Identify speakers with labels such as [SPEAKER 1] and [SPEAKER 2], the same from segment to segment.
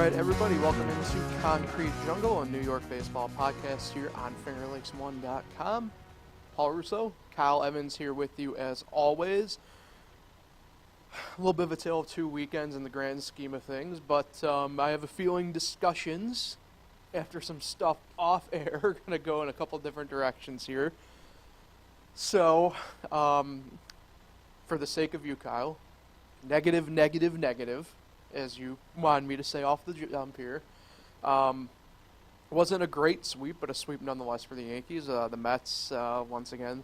[SPEAKER 1] right, everybody, welcome into Concrete Jungle, a New York baseball podcast here on FingerLakes1.com. Paul Russo, Kyle Evans here with you as always. A little bit of a tale of two weekends in the grand scheme of things, but I have a feeling discussions after some stuff off air are going to go in a couple different directions here. So, for the sake of you, Kyle, negative, as you wanted me to say off the jump here. Wasn't a great sweep, but a sweep nonetheless for the Yankees. The Mets, once again,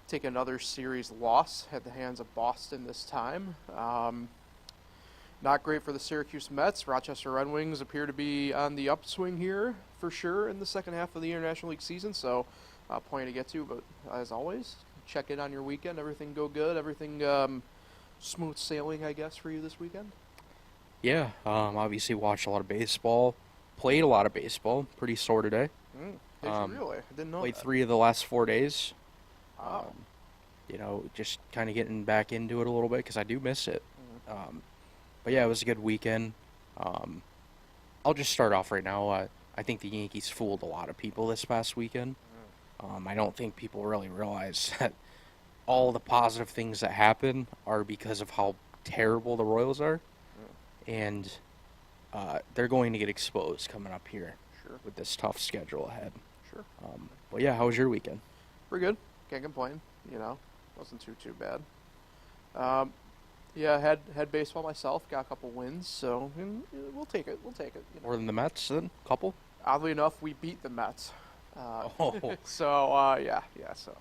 [SPEAKER 1] take another series loss at the hands of Boston this time. Not great for the Syracuse Mets. Rochester Red Wings appear to be on the upswing here for sure in the second half of the International League season, so plenty to get to. But as always, check in on your weekend. Everything go good? Everything smooth sailing, I guess, for you this weekend?
[SPEAKER 2] Yeah, obviously watched a lot of baseball, played a lot of baseball, pretty sore today.
[SPEAKER 1] Did you really? I didn't know
[SPEAKER 2] Played
[SPEAKER 1] that.
[SPEAKER 2] 3 of the last 4 days.
[SPEAKER 1] Wow.
[SPEAKER 2] Just kind of getting back into it a little bit because I do miss it. But yeah, it was a good weekend. I'll just start off right now. I think the Yankees fooled a lot of people this past weekend. I don't think people really realize that all the positive things that happen are because of how terrible the Royals are. And they're going to get exposed coming up here with this tough schedule ahead.
[SPEAKER 1] Sure.
[SPEAKER 2] But yeah, how was your weekend?
[SPEAKER 1] Pretty good. Can't complain. Wasn't too bad. Yeah, had baseball myself. Got a couple wins, so we'll take it.
[SPEAKER 2] More than the Mets, then? Couple?
[SPEAKER 1] Oddly enough, we beat the Mets.
[SPEAKER 2] Oh.
[SPEAKER 1] So yeah. So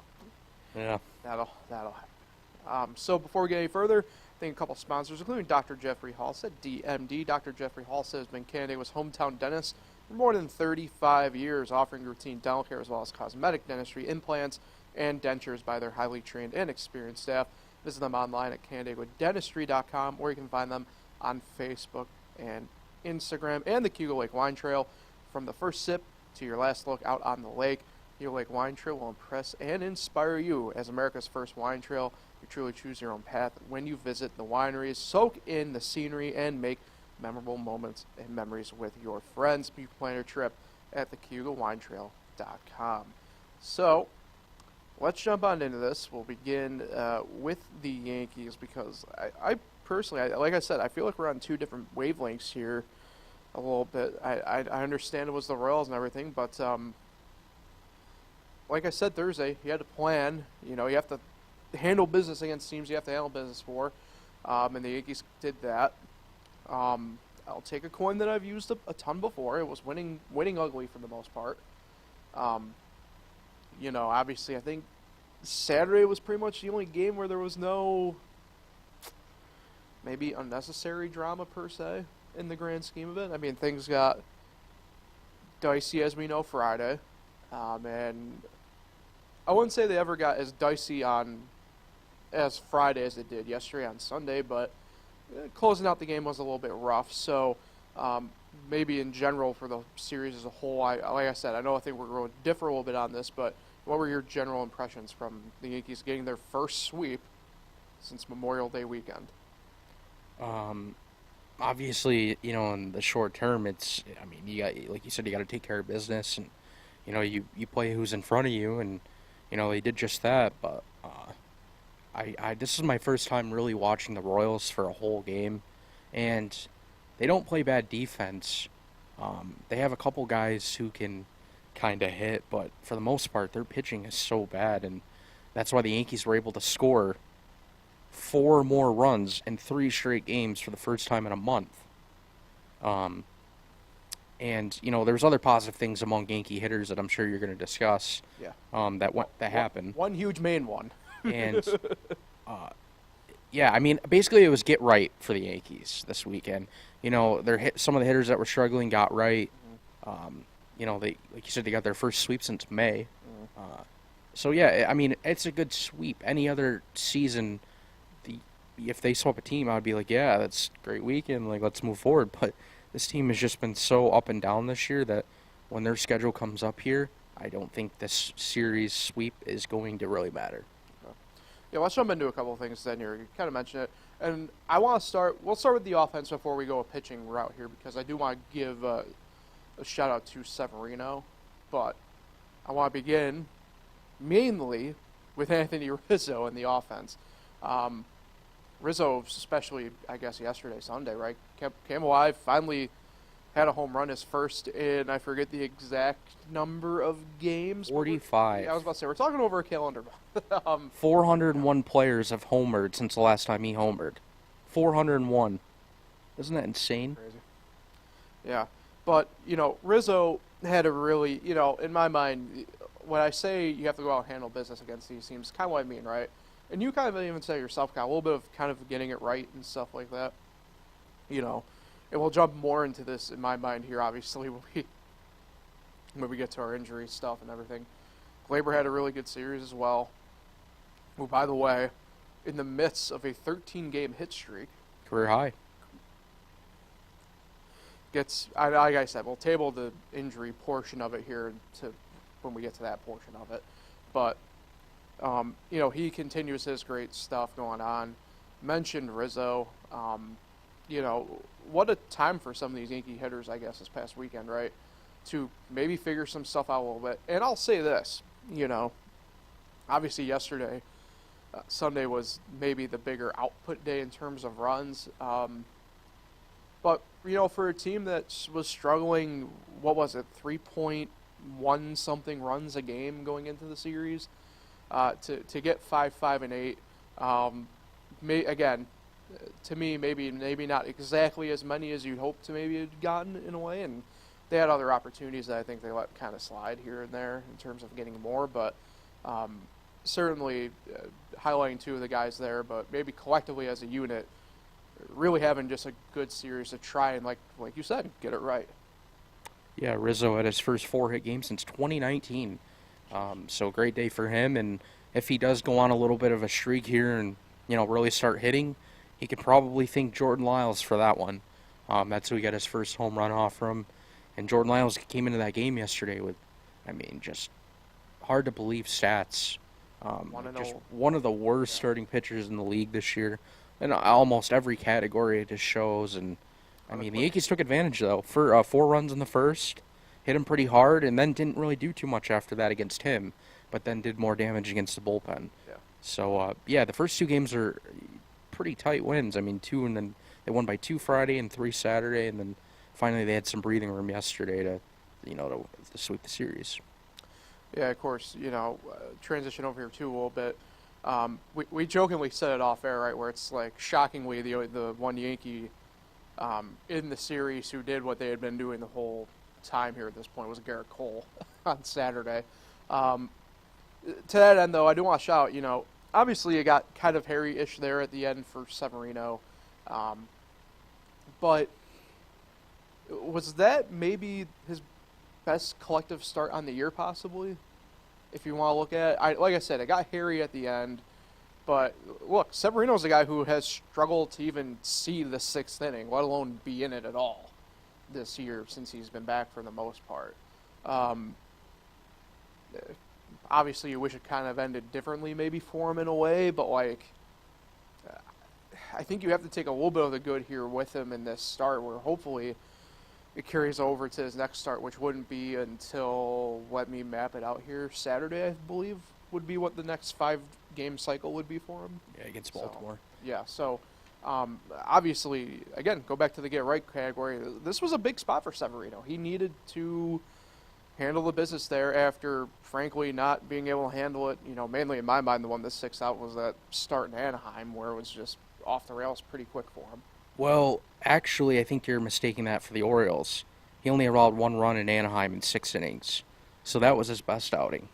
[SPEAKER 2] Yeah.
[SPEAKER 1] that'll happen. So before we get any further, thank a couple sponsors, including Dr. Jeffrey Halstead, DMD. Dr. Jeffrey Halstead has been Canada's hometown dentist for more than 35 years, offering routine dental care as well as cosmetic dentistry, implants, and dentures by their highly trained and experienced staff. Visit them online at CanadaDentistry.com, or you can find them on Facebook and Instagram and the Cuba Lake Wine Trail. From the first sip to your last look out on the lake, Cuba Lake Wine Trail will impress and inspire you. As America's first wine trail, you truly choose your own path when you visit the wineries. Soak in the scenery and make memorable moments and memories with your friends. You can plan your trip at thecubawwinetrail.com. So, let's jump on into this. We'll begin with the Yankees because I personally, like I said, I feel like we're on two different wavelengths here a little bit. I understand it was the Royals and everything, but like I said Thursday, you had to plan. You have to handle business against teams you have to handle business for, and the Yankees did that. I'll take a coin that I've used a ton before. It was winning ugly for the most part. Obviously, I think Saturday was pretty much the only game where there was no maybe unnecessary drama per se in the grand scheme of it. I mean, things got dicey, as we know, Friday. And I wouldn't say they ever got as dicey as Friday as it did yesterday on Sunday, but closing out the game was a little bit rough. So maybe in general for the series as a whole, like I said, I think we're going to differ a little bit on this, but what were your general impressions from the Yankees getting their first sweep since Memorial Day weekend?
[SPEAKER 2] Obviously, in the short term, you got, like you said, you got to take care of business, and you play who's in front of you, and they did just that. But this is my first time really watching the Royals for a whole game, and they don't play bad defense. They have a couple guys who can kind of hit, but for the most part, their pitching is so bad, and that's why the Yankees were able to score 4 more runs in 3 straight games for the first time in a month. And there's other positive things among Yankee hitters that I'm sure you're going to discuss.
[SPEAKER 1] Yeah.
[SPEAKER 2] That happened.
[SPEAKER 1] One huge main one.
[SPEAKER 2] And basically it was get right for the Yankees this weekend. Some of the hitters that were struggling got right. They, like you said, they got their first sweep since May. So yeah, it's a good sweep. Any other season, if they swept a team, I would be like, yeah, that's a great weekend. Like, let's move forward. But this team has just been so up and down this year that when their schedule comes up here, I don't think this series sweep is going to really matter.
[SPEAKER 1] Yeah, let's jump into a couple of things then here. You kind of mentioned it. And I want to we'll start with the offense before we go a pitching route here because I do want to give a shout out to Severino. But I want to begin mainly with Anthony Rizzo in the offense. Rizzo, especially, I guess, yesterday, Sunday, right? Came alive, finally had a home run, his first in, I forget the exact number of games.
[SPEAKER 2] 45.
[SPEAKER 1] Yeah, I was about to say, we're talking over a calendar.
[SPEAKER 2] 401 players have homered since the last time he homered. 401. Isn't that insane?
[SPEAKER 1] Crazy. Yeah. But, Rizzo had a really, in my mind, when I say you have to go out and handle business against these teams, kind of what I mean, right? And you kind of even say yourself, Kyle, a little bit of kind of getting it right and stuff like that. And we'll jump more into this in my mind here, obviously, when we get to our injury stuff and everything. Glaber had a really good series as well. Who, by the way, in the midst of a 13-game hit streak.
[SPEAKER 2] Career high.
[SPEAKER 1] Like I said, we'll table the injury portion of it here when we get to that portion of it. But, he continues his great stuff going on. Mentioned Rizzo. What a time for some of these Yankee hitters, I guess, this past weekend, right? To maybe figure some stuff out a little bit. And I'll say this, obviously yesterday, Sunday was maybe the bigger output day in terms of runs. But, for a team that was struggling, 3.1 something runs a game going into the series, to get 5, 5, and 8, again, to me, maybe not exactly as many as you'd hope to maybe have gotten in a way, and they had other opportunities that I think they let kind of slide here and there in terms of getting more, but certainly highlighting two of the guys there, but maybe collectively as a unit, really having just a good series to try and, like you said, get it right.
[SPEAKER 2] Yeah, Rizzo had his first 4-hit game since 2019, so great day for him, and if he does go on a little bit of a streak here and, really start hitting, he could probably thank Jordan Lyles for that one. That's who he got his first home run off from. And Jordan Lyles came into that game yesterday with, just hard to believe stats. Just one of the worst starting pitchers in the league this year. In almost every category it just shows. And, the Yankees took advantage, though. For 4 runs in the first, hit him pretty hard, and then didn't really do too much after that against him, but then did more damage against the bullpen.
[SPEAKER 1] Yeah.
[SPEAKER 2] So, the first 2 games are pretty tight wins. 2, and then they won by 2 Friday and 3 Saturday, and then finally they had some breathing room yesterday to sweep the series.
[SPEAKER 1] Yeah, of course, transition over here too a little bit. We jokingly said it off air, right, where it's like shockingly the one Yankee in the series who did what they had been doing the whole time here at this point was Garrett Cole on Saturday. To that end, though, I do want to shout, obviously, it got kind of hairy-ish there at the end for Severino. But was that maybe his best collective start on the year, possibly? If you want to look at it. Like I said, it got hairy at the end. But, look, Severino's a guy who has struggled to even see the 6th inning, let alone be in it at all this year since he's been back for the most part. Obviously, you wish it kind of ended differently maybe for him in a way, but, I think you have to take a little bit of the good here with him in this start where hopefully it carries over to his next start, which wouldn't be until, let me map it out here, Saturday, I believe, would be what the next 5-game cycle would be for him.
[SPEAKER 2] Yeah, against Baltimore.
[SPEAKER 1] So obviously, again, go back to the get right category. This was a big spot for Severino. He needed to handle the business there after, frankly, not being able to handle it. Mainly in my mind, the one that sticks out was that start in Anaheim where it was just off the rails pretty quick for him.
[SPEAKER 2] Well, actually, I think you're mistaking that for the Orioles. He only allowed 1 run in Anaheim in 6 innings. So that was his best outing.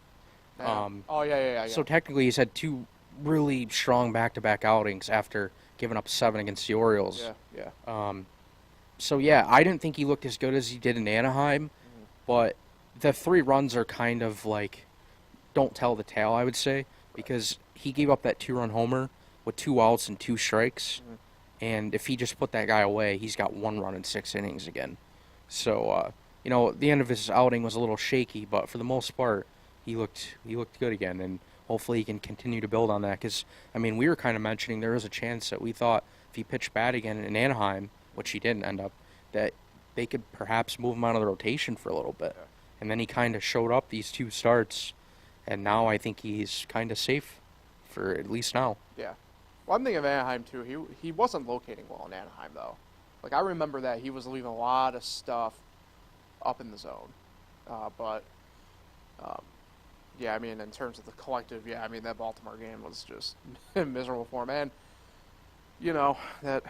[SPEAKER 1] Yeah.
[SPEAKER 2] So technically he's had 2 really strong back-to-back outings after giving up 7 against the Orioles.
[SPEAKER 1] Yeah.
[SPEAKER 2] I didn't think he looked as good as he did in Anaheim, but the 3 runs are kind of like don't tell the tale, I would say, because he gave up that 2-run homer with 2 outs and 2 strikes. And if he just put that guy away, he's got 1 run in 6 innings again. So, the end of his outing was a little shaky, but for the most part, he looked good again. And hopefully he can continue to build on that. Because, I mean, we were kind of mentioning there was a chance that we thought if he pitched bad again in Anaheim, which he didn't end up, that they could perhaps move him out of the rotation for a little bit.
[SPEAKER 1] Yeah.
[SPEAKER 2] And then he kind of showed up these 2 starts, and now I think he's kind of safe for at least now.
[SPEAKER 1] Yeah. Well, I'm thinking of Anaheim, too. He wasn't locating well in Anaheim, though. Like, I remember that he was leaving a lot of stuff up in the zone. Yeah, I mean, in terms of the collective, yeah, I mean, that Baltimore game was just miserable for him. And, you know, look,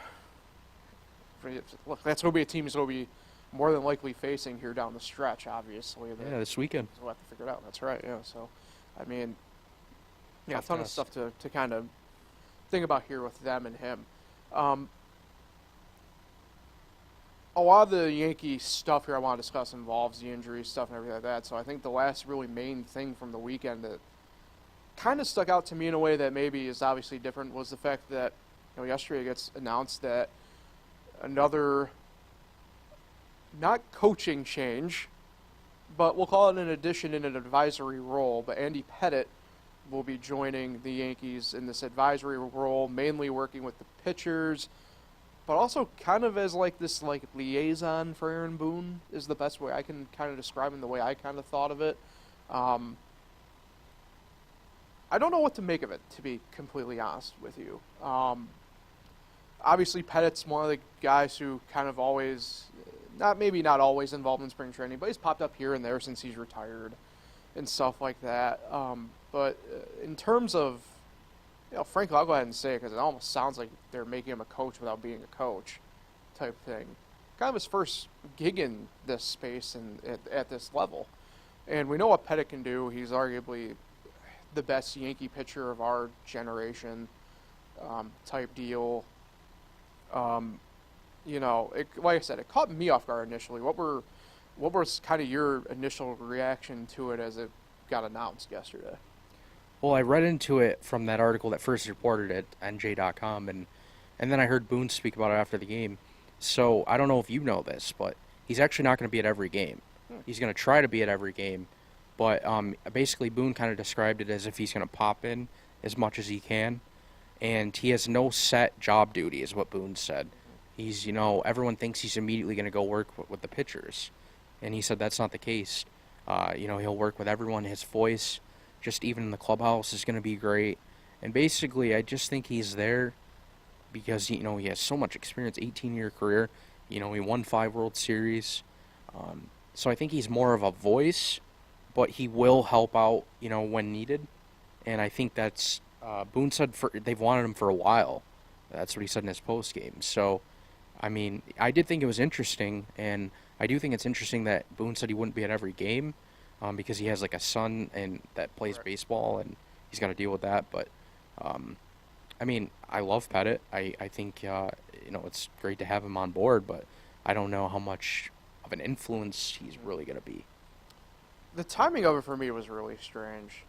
[SPEAKER 1] that's going to be a team he's going to be more than likely facing here down the stretch, obviously.
[SPEAKER 2] Yeah, this weekend.
[SPEAKER 1] We'll have to figure it out. That's right, yeah. So, I mean, yeah, a
[SPEAKER 2] Tough
[SPEAKER 1] ton
[SPEAKER 2] test.
[SPEAKER 1] of stuff to kind of think about here with them and him. A lot of the Yankee stuff here I want to discuss involves the injury stuff and everything like that. So I think the last really main thing from the weekend that kind of stuck out to me in a way that maybe is obviously different was the fact that, you know, yesterday it gets announced that another, not coaching change, but we'll call it an addition in an advisory role, but Andy Pettitte will be joining the Yankees in this advisory role, mainly working with the pitchers, but also kind of as like this like liaison for Aaron Boone is the best way I can kind of describe him, the way I kind of thought of it. I don't know what to make of it, to be completely honest with you. Obviously, Pettitte's one of the guys who kind of always, maybe not always involved in spring training, but he's popped up here and there since he's retired and stuff like that. But in terms of, you know, frankly, I'll go ahead and say it because it almost sounds like they're making him a coach without being a coach type thing. Kind of his first gig in this space and at this level. And we know what Pettitte can do. He's arguably the best Yankee pitcher of our generation type deal. You know, like I said, it caught me off guard initially. What was kind of your initial reaction to it as it got announced yesterday?
[SPEAKER 2] Well, I read into it from that article that first reported at NJ.com, and then I heard Boone speak about it after the game. So I don't know if you know this, but he's actually not going to be at every game. He's going to try to be at every game, but basically Boone kind of described it as if he's going to pop in as much as he can, and he has no set job duty, is what Boone said. He's, you know, everyone thinks he's immediately going to go work with the pitchers, and he said that's not the case. You know, he'll work with everyone. His voice, just even in the clubhouse, is going to be great. And basically, I just think he's there because, you know, he has so much experience, 18-year career. You know, he won 5 World Series. So I think he's more of a voice, but he will help out, you know, when needed. And I think that's, Boone said they've wanted him for a while. That's what he said in his post game. So, I mean, I did think it was interesting, and I do think it's interesting that Boone said he wouldn't be at every game. Because he has like a son and that plays baseball and he's got to deal with that. But I mean, I love Pettitte. I think you know, it's great to have him on board, but I don't know how much of an influence he's really going to be.
[SPEAKER 1] The timing of it for me was really strange.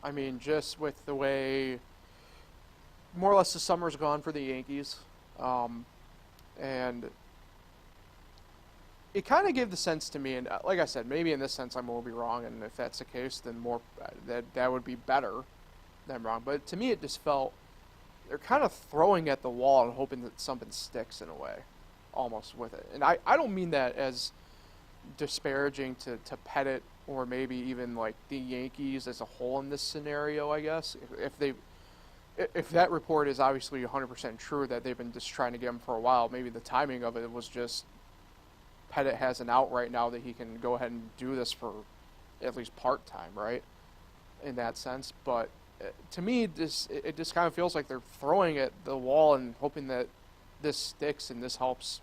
[SPEAKER 1] I mean, just with the way more or less the summer's gone for the Yankees, and it kind of gave the sense to me, and like I said, maybe in this sense I will be wrong, and if that's the case, then more that would be better than wrong. But to me, it just felt they're kind of throwing at the wall and hoping that something sticks in a way, almost with it. And I don't mean that as disparaging to Pettitte or maybe even like the Yankees as a whole in this scenario. I guess if that report is obviously 100% true that they've been just trying to get him for a while, maybe the timing of it was just Pettitte has an out right now that he can go ahead and do this for at least part-time, right, in that sense. But to me, it just kind of feels like they're throwing at the wall and hoping that this sticks and this helps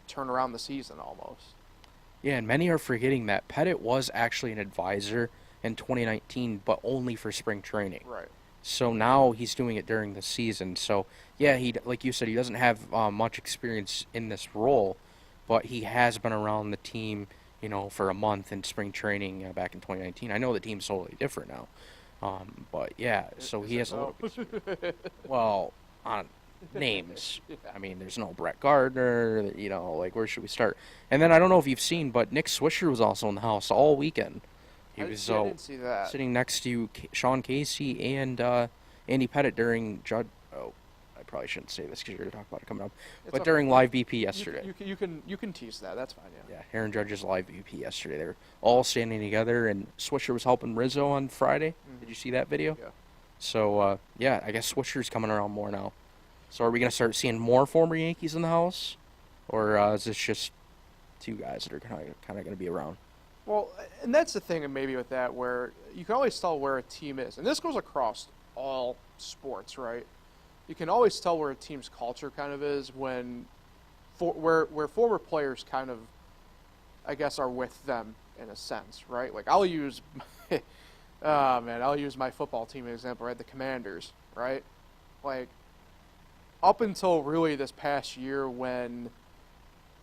[SPEAKER 1] turn around the season almost.
[SPEAKER 2] Yeah, and many are forgetting that Pettitte was actually an advisor in 2019, but only for spring training.
[SPEAKER 1] Right.
[SPEAKER 2] So now he's doing it during the season. So, yeah, he, like you said, he doesn't have much experience in this role, but he has been around the team, you know, for a month in spring training back in 2019. I know the team's totally different now, but yeah, so he has a little bit. Well, on names,
[SPEAKER 1] Yeah.
[SPEAKER 2] I mean, there's no Brett Gardner. You know, like where should we start? And then I don't know if you've seen, but Nick Swisher was also in the house all weekend. He was
[SPEAKER 1] I didn't see that.
[SPEAKER 2] sitting next to Sean Casey and Andy Pettit during Judd. Oh, I probably shouldn't say this because you're going to talk about it coming up.
[SPEAKER 1] It's
[SPEAKER 2] But
[SPEAKER 1] okay.
[SPEAKER 2] during live BP yesterday.
[SPEAKER 1] You can tease that. That's fine. Yeah.
[SPEAKER 2] Yeah, Aaron Judge's live BP yesterday. They were all standing together, and Swisher was helping Rizzo on Friday.
[SPEAKER 1] Mm-hmm.
[SPEAKER 2] Did you see that video?
[SPEAKER 1] Yeah.
[SPEAKER 2] So, yeah, I guess Swisher's coming around more now. So are we going to start seeing more former Yankees in the house? Or is this just two guys that are kind of going to be around?
[SPEAKER 1] Well, and that's the thing, and maybe with that, where you can always tell where a team is, and this goes across all sports, right? You can always tell where a team's culture kind of is when, where former players kind of, I guess, are with them in a sense, right? Like I'll use, I'll use my football team example, right? The Commanders, right? Like up until really this past year when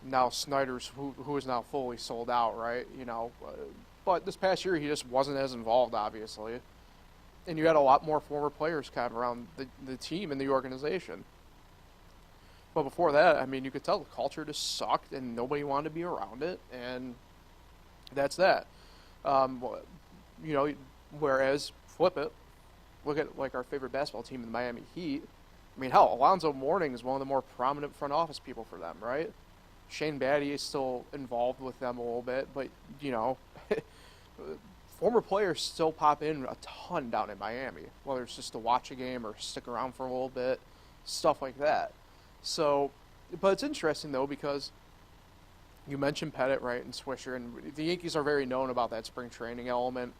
[SPEAKER 1] now Snyder's, who is now fully sold out, right? But this past year he just wasn't as involved, obviously. And you had a lot more former players kind of around the team and the organization. But before that, I mean, you could tell the culture just sucked and nobody wanted to be around it, and that's that. Whereas, flip it, look at like our favorite basketball team, the Miami Heat. I mean, hell, Alonzo Mourning is one of the more prominent front office people for them, right? Shane Battier is still involved with them a little bit, but, former players still pop in a ton down in Miami, whether it's just to watch a game or stick around for a little bit, stuff like that. So, but it's interesting, though, because you mentioned Pettit, right, and Swisher, and the Yankees are very known about that spring training element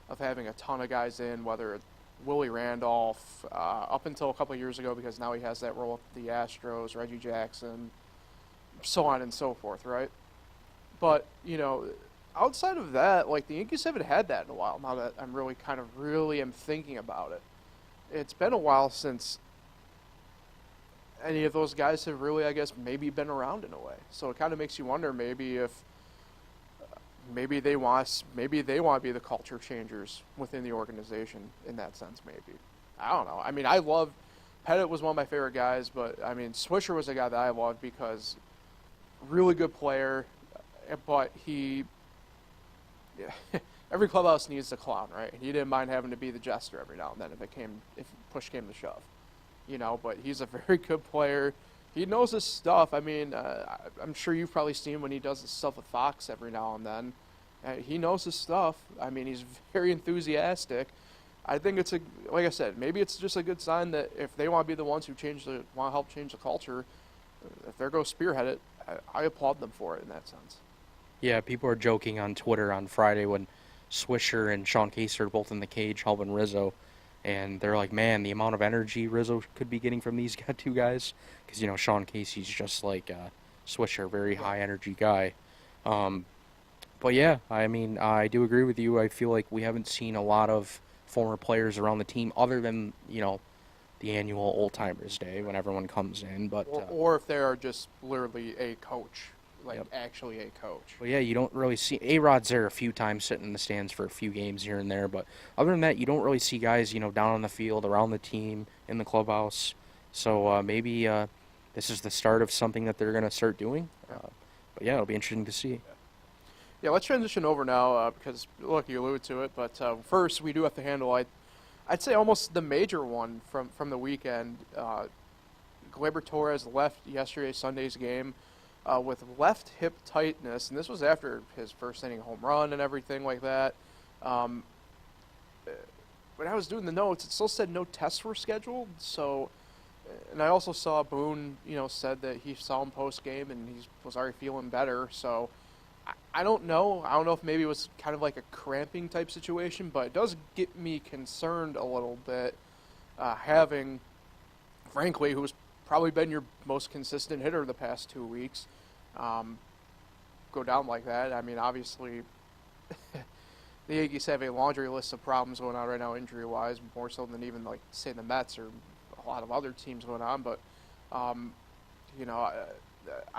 [SPEAKER 1] of having a ton of guys in, whether it's Willie Randolph, up until a couple of years ago, because now he has that role with the Astros, Reggie Jackson, so on and so forth, right? But, outside of that, like, the Yankees haven't had that in a while, now that I'm really am thinking about it. It's been a while since any of those guys have really, I guess, maybe been around in a way. So it kind of makes you wonder maybe if maybe they want to be the culture changers within the organization in that sense. Maybe, I don't know. I mean, Pettit was one of my favorite guys, but I mean, Swisher was a guy that I loved because really good player, but every clubhouse needs a clown, right? And he didn't mind having to be the jester every now and then if push came to shove, But he's a very good player. He knows his stuff. I mean, I'm sure you've probably seen when he does his stuff with Fox every now and then. He knows his stuff. I mean, he's very enthusiastic. I think like I said, maybe it's just a good sign that if they want to be the ones who want to help change the culture, if they're going to spearhead it, I applaud them for it in that sense.
[SPEAKER 2] Yeah, people are joking on Twitter on Friday when Swisher and Sean Casey are both in the cage helping Rizzo. And they're like, man, the amount of energy Rizzo could be getting from these two guys. Because, Sean Casey's just like Swisher, very high-energy guy. But, yeah, I mean, I do agree with you. I feel like we haven't seen a lot of former players around the team other than, the annual Old Timers Day when everyone comes in. But
[SPEAKER 1] or if they are just literally a coach. Actually a coach.
[SPEAKER 2] Well, yeah, you don't really see A-Rod's there a few times sitting in the stands for a few games here and there, but other than that, you don't really see guys, down on the field, around the team, in the clubhouse. So maybe this is the start of something that they're going to start doing. But yeah, it'll be interesting to see.
[SPEAKER 1] Yeah, let's transition over now because, look, you alluded to it, but first we do have to handle, I'd say almost the major one from the weekend. Gleyber Torres left Sunday's game. With left hip tightness, and this was after his first inning home run and everything like that. When I was doing the notes, it still said no tests were scheduled. So, and I also saw Boone, said that he saw him post game and he was already feeling better. So, I don't know. I don't know if maybe it was kind of like a cramping type situation, but it does get me concerned a little bit. Having, frankly, who's probably been your most consistent hitter the past 2 weeks, go down like that. I mean, obviously, the Yankees have a laundry list of problems going on right now, injury-wise, more so than even, like, say, the Mets or a lot of other teams going on. But, I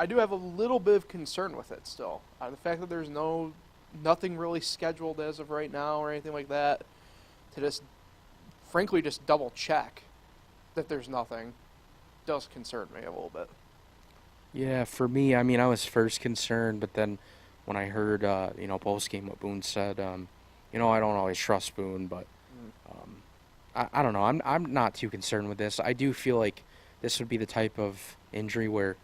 [SPEAKER 1] do have a little bit of concern with it still. The fact that there's nothing really scheduled as of right now or anything like that, to just, frankly, just double-check that there's nothing does concern me a little bit.
[SPEAKER 2] Yeah, for me, I was first concerned, but then when I heard, post-game what Boone said, I don't always trust Boone, but I don't know. I'm not too concerned with this. I do feel like this would be the type of injury where,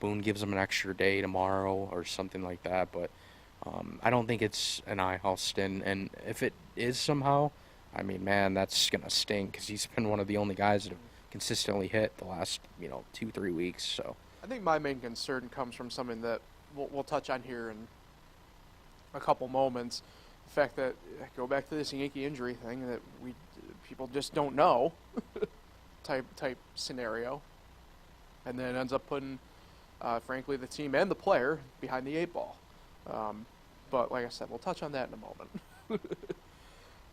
[SPEAKER 2] Boone gives him an extra day tomorrow or something like that. But I don't think it's an IL stint. And if it is somehow, I mean, man, that's gonna sting because he's been one of the only guys that have consistently hit the last 2-3 weeks. So
[SPEAKER 1] I think my main concern comes from something that we'll touch on here in a couple moments. The fact that, go back to this Yankee injury thing, that people just don't know type scenario, and then ends up putting, frankly, the team and the player behind the eight ball. But like I said, we'll touch on that in a moment.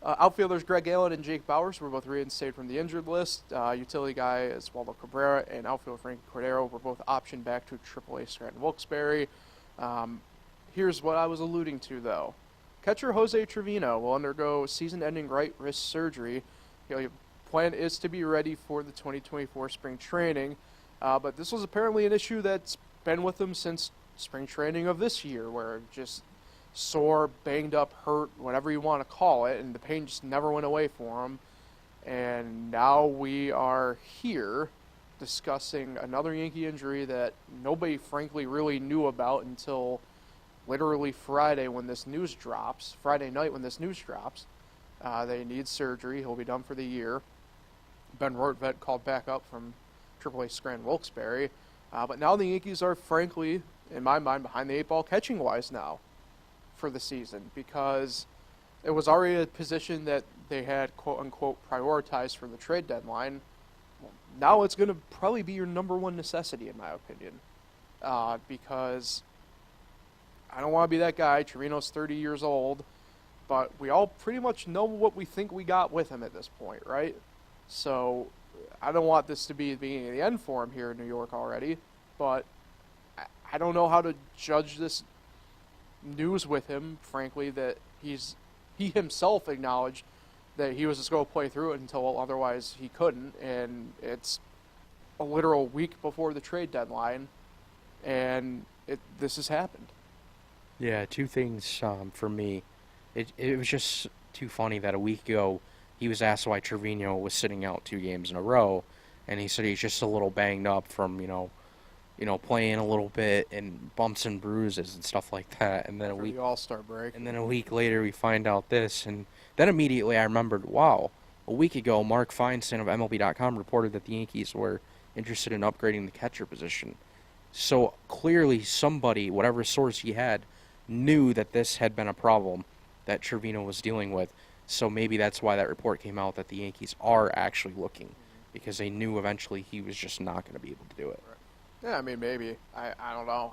[SPEAKER 1] Outfielders Greg Allen and Jake Bowers were both reinstated from the injured list. Utility guy Oswaldo Cabrera and outfielder Frank Cordero were both optioned back to AAA Scranton Wilkes-Barre. Here's what I was alluding to, though. Catcher Jose Trevino will undergo season-ending right wrist surgery. The plan is to be ready for the 2024 spring training, but this was apparently an issue that's been with him since spring training of this year, where just sore, banged up, hurt, whatever you want to call it, and the pain just never went away for him. And now we are here discussing another Yankee injury that nobody, frankly, really knew about until literally Friday when this news drops. Friday night when this news drops. They need surgery. He'll be done for the year. Ben Rortvedt called back up from AAA Scranton Wilkes-Barre. But now the Yankees are, frankly, in my mind, behind the eight ball catching-wise now for the season, because it was already a position that they had quote-unquote prioritized for the trade deadline. Well, now it's going to probably be your number one necessity, in my opinion, because I don't want to be that guy. Trevino's 30 years old, but we all pretty much know what we think we got with him at this point, right? So I don't want this to be the beginning of the end for him here in New York already, but I don't know how to judge this news with him, frankly, that he himself acknowledged that he was just going to play through it until otherwise he couldn't, and it's a literal week before the trade deadline, and this has happened.
[SPEAKER 2] yeah, two things for me. It was just too funny that a week ago he was asked why Trevino was sitting out 2 games in a row, and he said he's just a little banged up from playing a little bit and bumps and bruises and stuff like that. And then
[SPEAKER 1] The All-Star break.
[SPEAKER 2] and then a week later we find out this, and then immediately I remembered, wow, a week ago Mark Feinstein of MLB.com reported that the Yankees were interested in upgrading the catcher position. So clearly somebody, whatever source he had, knew that this had been a problem that Trevino was dealing with. So maybe that's why that report came out that the Yankees are actually looking, because they knew eventually he was just not going to be able to do it.
[SPEAKER 1] Yeah, I mean, maybe. I don't know.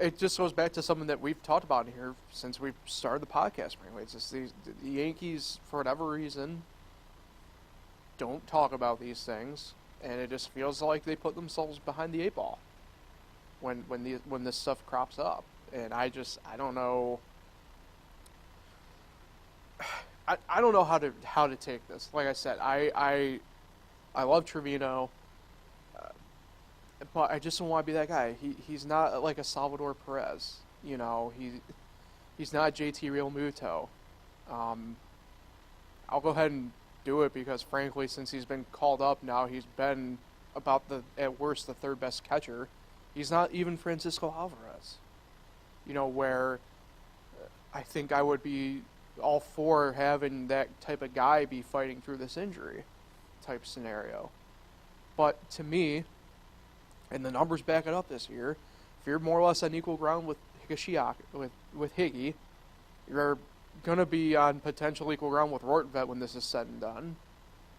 [SPEAKER 1] It just goes back to something that we've talked about in here since we've started the podcast. Frankly, it's just the Yankees, for whatever reason, don't talk about these things, and it just feels like they put themselves behind the eight ball when this stuff crops up. And I don't know. I don't know how to take this. Like I said, I love Trevino. But I just don't want to be that guy. He's not like a Salvador Perez. He's not JT Realmuto. I'll go ahead and do it because, frankly, since he's been called up now, he's been about at worst the third best catcher. He's not even Francisco Alvarez. Where I think I would be all for having that type of guy be fighting through this injury type scenario. But to me, and the numbers back it up this year, if you're more or less on equal ground with with Higgy, you're going to be on potential equal ground with Rortvedt when this is said and done.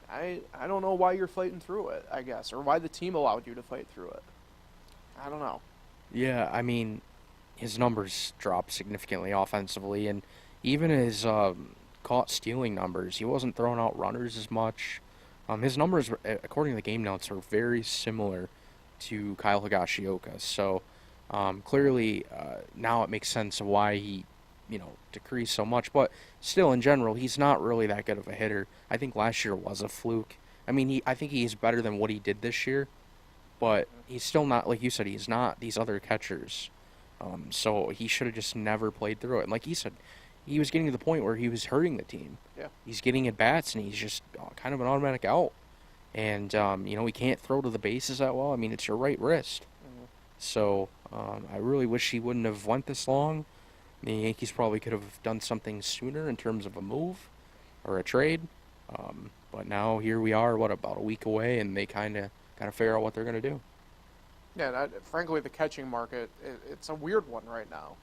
[SPEAKER 1] I don't know why you're fighting through it, I guess, or why the team allowed you to fight through it. I don't know.
[SPEAKER 2] Yeah, I mean, his numbers dropped significantly offensively, and even his caught stealing numbers, he wasn't throwing out runners as much. His numbers, according to the game notes, are very similar to Kyle Higashioka's. So clearly now it makes sense of why he, decreased so much. But still, in general, he's not really that good of a hitter. I think last year was a fluke. I mean, I think he's better than what he did this year, but he's still not, like you said, he's not these other catchers. So he should have just never played through it. And like you said, he was getting to the point where he was hurting the team.
[SPEAKER 1] Yeah.
[SPEAKER 2] He's getting at bats, and he's just kind of an automatic out. And, he can't throw to the bases that well. I mean, it's your right wrist.
[SPEAKER 1] Mhm.
[SPEAKER 2] So I really wish he wouldn't have went this long. The Yankees probably could have done something sooner in terms of a move or a trade. But now here we are, about a week away, and they kind of got to figure out what they're going to do.
[SPEAKER 1] Yeah, frankly, the catching market, it's a weird one right now.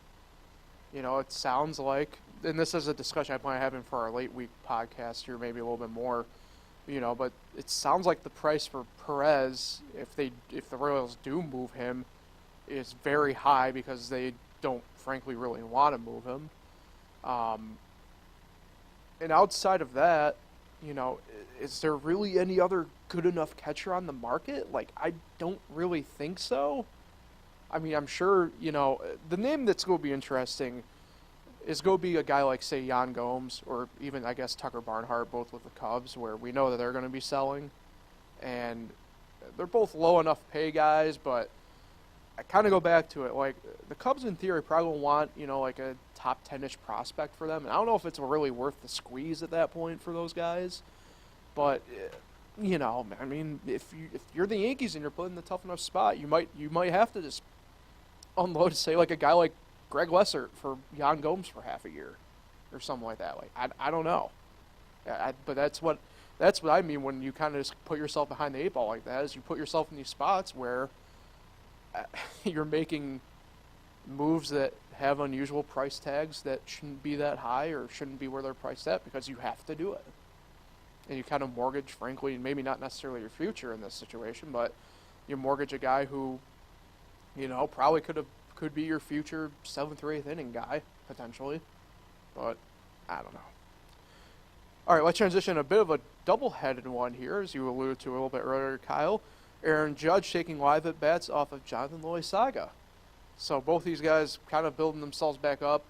[SPEAKER 1] It sounds like, and this is a discussion I plan on having for our late week podcast here, maybe a little bit more, but it sounds like the price for Perez, if the Royals do move him, is very high because they don't, frankly, really want to move him. And outside of that, is there really any other good enough catcher on the market? Like, I don't really think so. I mean, I'm sure, the name that's going to be interesting is going to be a guy like, say, Yan Gomes, or even, I guess, Tucker Barnhart, both with the Cubs, where we know that they're going to be selling. And they're both low enough pay guys, but I kind of go back to it. Like, the Cubs, in theory, probably want, like a top 10-ish prospect for them. And I don't know if it's really worth the squeeze at that point for those guys. But, I mean, if you're the Yankees and you're put in the tough enough spot, you might have to just unload, say, like a guy like Greg Lessert for Yan Gomes for half a year or something like that. Like, I don't know. But that's what I mean when you kind of just put yourself behind the eight ball like that, is you put yourself in these spots where you're making moves that have unusual price tags that shouldn't be that high or shouldn't be where they're priced at because you have to do it. And you kind of mortgage, frankly, maybe not necessarily your future in this situation, but you mortgage a guy who, probably could be your future 7th or 8th inning guy, potentially. But I don't know. All right, let's transition a bit of a double-headed one here, as you alluded to a little bit earlier, Kyle. Aaron Judge taking live at-bats off of Jonathan Loaizaga. So both these guys kind of building themselves back up.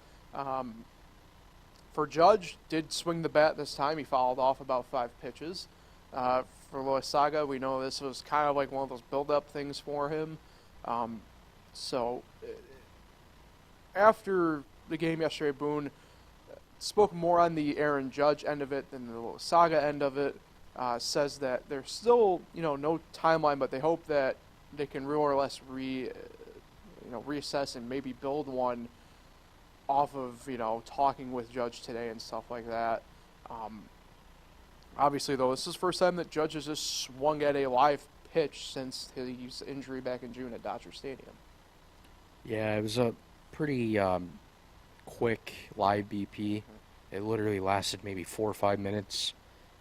[SPEAKER 1] For Judge, did swing the bat this time. He fouled off about 5 pitches. For Loaizaga, we know this was kind of like one of those build-up things for him. So after the game yesterday, Boone spoke more on the Aaron Judge end of it than the Loaizaga end of it. Says that there's still, no timeline, but they hope that they can more or less reassess and maybe build one off of, talking with Judge today and stuff like that. Obviously, though, this is the first time that Judge has just swung at a live pitch since his injury back in June at Dodger Stadium.
[SPEAKER 2] Yeah, it was a pretty quick live BP. It literally lasted maybe 4 or 5 minutes.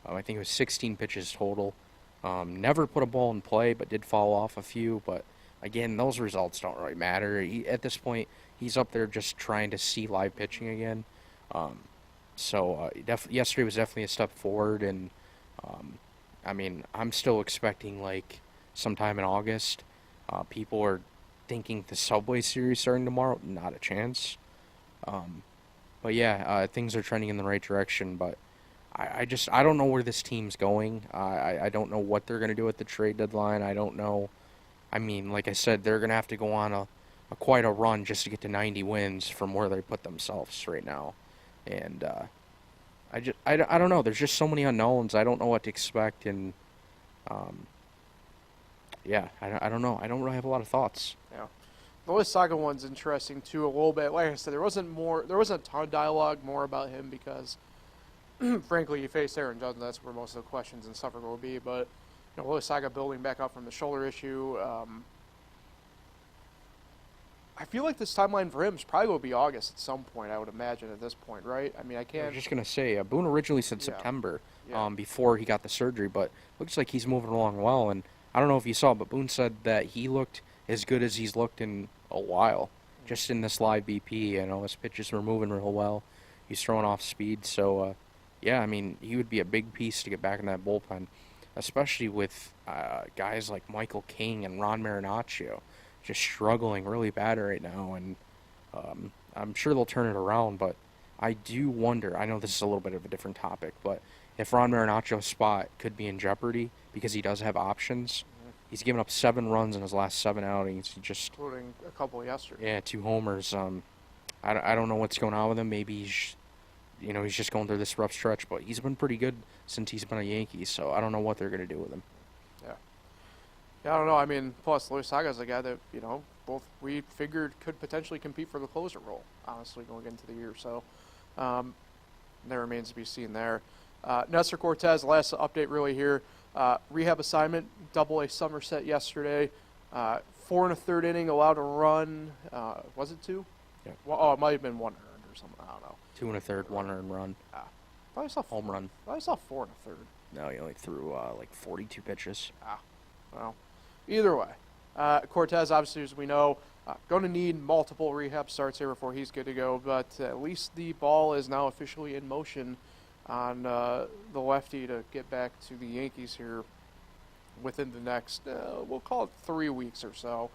[SPEAKER 2] I think it was 16 pitches total. Never put a ball in play, but did foul off a few. But again, those results don't really matter. At this point, he's up there just trying to see live pitching again. Yesterday was definitely a step forward. And, I'm still expecting, like, sometime in August. People are thinking the Subway Series starting tomorrow. Not a chance. Things are trending in the right direction. But I don't know where this team's going. I don't know what they're going to do at the trade deadline. I don't know. I mean, like I said, they're going to have to go on quite a run just to get to 90 wins from where they put themselves right now. And I don't know. There's just so many unknowns. I don't know what to expect. And, I don't know. I don't really have a lot of thoughts.
[SPEAKER 1] Yeah. The Loaizaga one's interesting, too, a little bit. Like I said, there wasn't a ton of dialogue more about him because frankly, you face Aaron Judge, that's where most of the questions and stuff are going to be. But, Loaizaga building back up from the shoulder issue. I feel like this timeline for him is probably going to be August at some point, I would imagine, at this point, right? I mean, I can't.
[SPEAKER 2] I was just going to say, Boone originally said September before he got the surgery, but looks like he's moving along well. And I don't know if you saw, but Boone said that he looked as good as he's looked in a while, just in this live BP. His pitches were moving real well. He's throwing off speed, so he would be a big piece to get back in that bullpen, especially with guys like Michael King and Ron Marinaccio just struggling really bad right now. And I'm sure they'll turn it around, but I do wonder, I know this is a little bit of a different topic, but if Ron Marinaccio's spot could be in jeopardy because he does have options. He's given up 7 runs in his last 7 outings. He just,
[SPEAKER 1] including a couple yesterday.
[SPEAKER 2] Yeah, 2 homers. I don't know what's going on with him. Maybe he's he's just going through this rough stretch, but he's been pretty good since he's been a Yankee, so I don't know what they're going to do with him.
[SPEAKER 1] Yeah. Yeah, I don't know. I mean, plus Luis Saga's a guy that, both we figured could potentially compete for the closer role, honestly, going into the year. So there remains to be seen there. Nestor Cortez, last update really here. Rehab assignment, Double-A Somerset yesterday. 4 1/3 inning, allowed a run. Was it 2?
[SPEAKER 2] Yeah.
[SPEAKER 1] Well, it might have been 1 earned or something. I don't know.
[SPEAKER 2] 2 1/3, 1 earned run.
[SPEAKER 1] Probably saw
[SPEAKER 2] home run.
[SPEAKER 1] I saw 4 1/3.
[SPEAKER 2] No, he only threw 42 pitches.
[SPEAKER 1] Well, either way, Cortez, obviously, as we know, going to need multiple rehab starts here before he's good to go. But at least the ball is now officially in motion on the lefty to get back to the Yankees here within the next, we'll call it 3 weeks or so,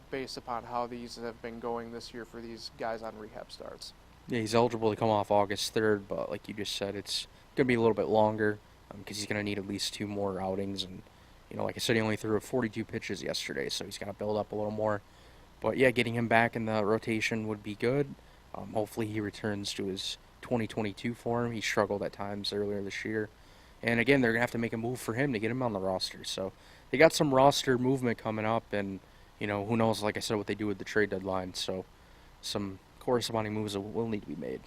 [SPEAKER 1] based upon how these have been going this year for these guys on rehab starts.
[SPEAKER 2] Yeah, he's eligible to come off August 3rd, but like you just said, it's going to be a little bit longer because he's going to need at least 2 more outings. And, like I said, he only threw 42 pitches yesterday, so he's got to build up a little more. But, yeah, getting him back in the rotation would be good. Hopefully he returns to his 2022 form. He struggled at times earlier this year. And, again, they're going to have to make a move for him to get him on the roster. So they got some roster movement coming up, and, who knows, like I said, what they do with the trade deadline. So some corresponding moves will need to be made.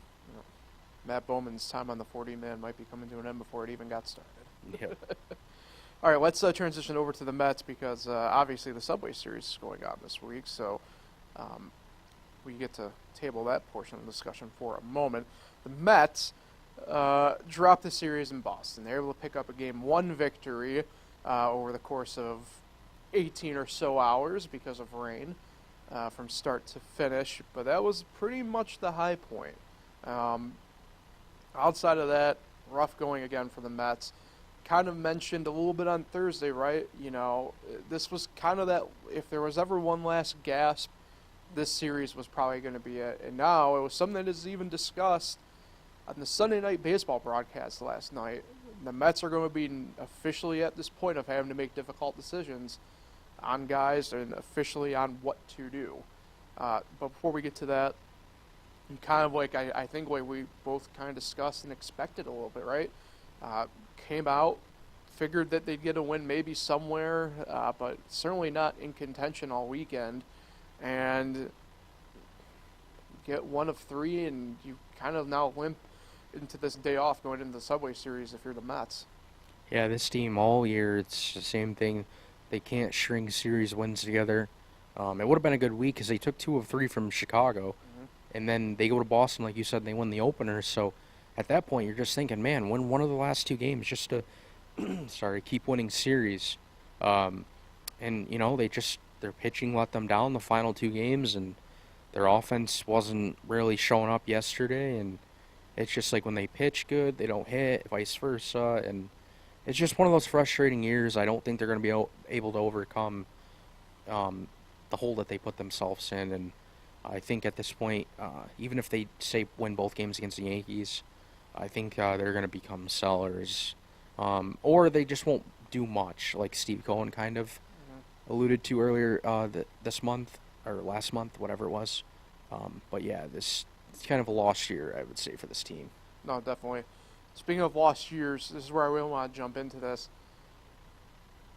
[SPEAKER 1] Matt Bowman's time on the 40-man might be coming to an end before it even got started.
[SPEAKER 2] Yep.
[SPEAKER 1] All right, let's transition over to the Mets because obviously the Subway Series is going on this week, so we get to table that portion of the discussion for a moment. The Mets dropped the series in Boston. They were able to pick up a Game 1 victory over the course of 18 or so hours because of rain from start to finish, but that was pretty much the high point. Outside of that, rough going again for the Mets. Kind of mentioned a little bit on Thursday, right? This was kind of that, if there was ever one last gasp, this series was probably going to be it. And now it was something that is even discussed on the Sunday Night Baseball broadcast last night. The Mets are going to be officially at this point of having to make difficult decisions on guys and officially on what to do. But before we get to that, kind of like I think like we both kind of discussed and expected a little bit, right? Came out, figured that they'd get a win maybe somewhere, but certainly not in contention all weekend. And get 1 of 3, and you kind of now limp into this day off going into the Subway Series if you're the Mets.
[SPEAKER 2] Yeah, this team all year, it's the same thing. They can't string series wins together. It would have been a good week because they took 2 of 3 from Chicago, and then they go to Boston, like you said, and they win the opener. So at that point, you're just thinking, man, win one of the last 2 games just to, keep winning series. And, their pitching let them down the final 2 games, and their offense wasn't really showing up yesterday. And it's just like when they pitch good, they don't hit, vice versa. And it's just one of those frustrating years. I don't think they're going to be able to overcome the hole that they put themselves in. And I think at this point, even if they, say, win both games against the Yankees, I think they're going to become sellers. Or they just won't do much, like Steve Cohen kind of alluded to earlier this month, or last month, whatever it was. But yeah, it's kind of a lost year, I would say, for this team.
[SPEAKER 1] No, definitely. Speaking of lost years, this is where I really want to jump into this.